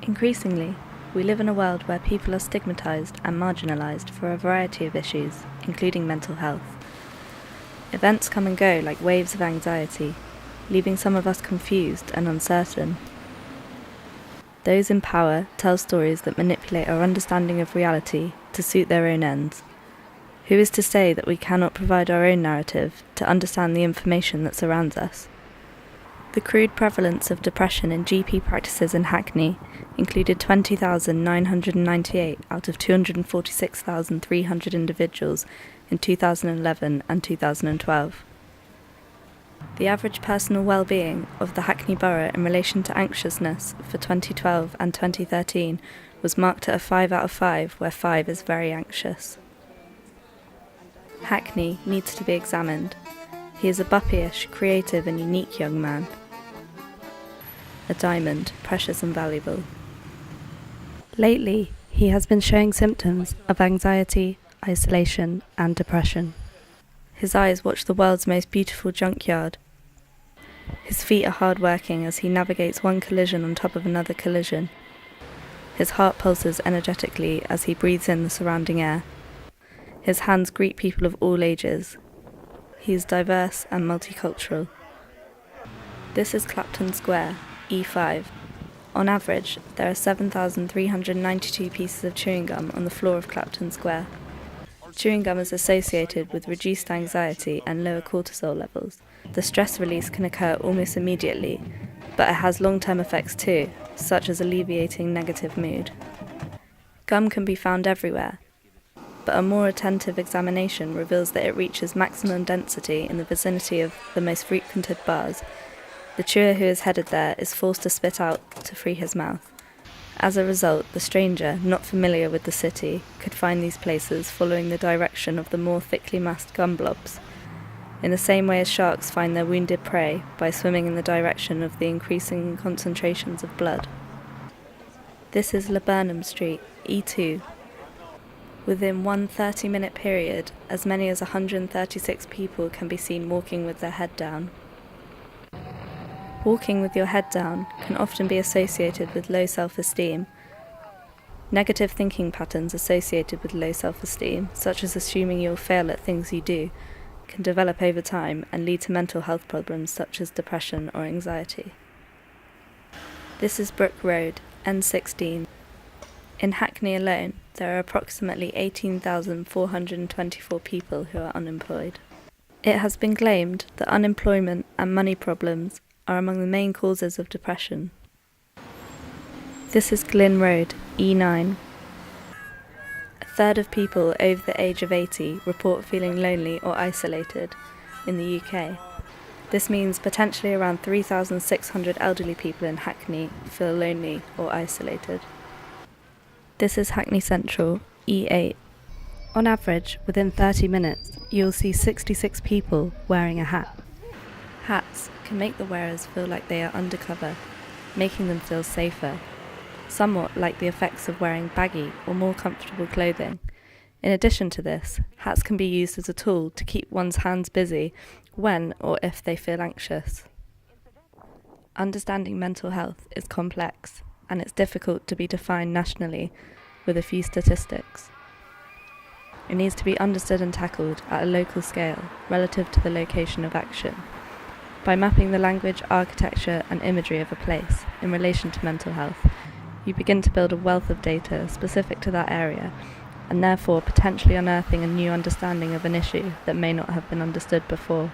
Increasingly, we live in a world where people are stigmatized and marginalized for a variety of issues, including mental health. Events come and go like waves of anxiety, leaving some of us confused and uncertain. Those in power tell stories that manipulate our understanding of reality to suit their own ends. Who is to say that we cannot provide our own narrative to understand the information that surrounds us? The crude prevalence of depression in GP practices in Hackney included 20,998 out of 246,300 individuals in 2011 and 2012. The average personal well-being of the Hackney Borough in relation to anxiousness for 2012 and 2013 was marked at a 5 out of 5, where 5 is very anxious. Hackney needs to be examined. He is a buppyish, creative and unique young man. A diamond, precious and valuable. Lately, he has been showing symptoms of anxiety, isolation and depression. His eyes watch the world's most beautiful junkyard. His feet are hard-working as he navigates one collision on top of another collision. His heart pulses energetically as he breathes in the surrounding air. His hands greet people of all ages. He is diverse and multicultural. This is Clapton Square, E5. On average, there are 7,392 pieces of chewing gum on the floor of Clapton Square. Chewing gum is associated with reduced anxiety and lower cortisol levels. The stress release can occur almost immediately, but it has long-term effects too, such as alleviating negative mood. Gum can be found everywhere, but a more attentive examination reveals that it reaches maximum density in the vicinity of the most frequented bars. The chewer who is headed there is forced to spit out to free his mouth. As a result, the stranger, not familiar with the city, could find these places following the direction of the more thickly massed gum blobs, in the same way as sharks find their wounded prey by swimming in the direction of the increasing concentrations of blood. This is Laburnum Street, E2. Within one 30-minute period, as many as 136 people can be seen walking with their head down. Walking with your head down can often be associated with low self-esteem. Negative thinking patterns associated with low self-esteem, such as assuming you'll fail at things you do, can develop over time and lead to mental health problems such as depression or anxiety. This is Brook Road, N16. In Hackney alone, there are approximately 18,424 people who are unemployed. It has been claimed that unemployment and money problems are among the main causes of depression. This is Glyn Road, E9. A third of people over the age of 80 report feeling lonely or isolated in the UK. This means potentially around 3,600 elderly people in Hackney feel lonely or isolated. This is Hackney Central, E8. On average, within 30 minutes, you'll see 66 people wearing a hat. Hats can make the wearers feel like they are undercover, making them feel safer, somewhat like the effects of wearing baggy or more comfortable clothing. In addition to this, hats can be used as a tool to keep one's hands busy when or if they feel anxious. Understanding mental health is complex, and it's difficult to be defined nationally with a few statistics. It needs to be understood and tackled at a local scale relative to the location of action. By mapping the language, architecture and imagery of a place in relation to mental health, you begin to build a wealth of data specific to that area, and therefore potentially unearthing a new understanding of an issue that may not have been understood before.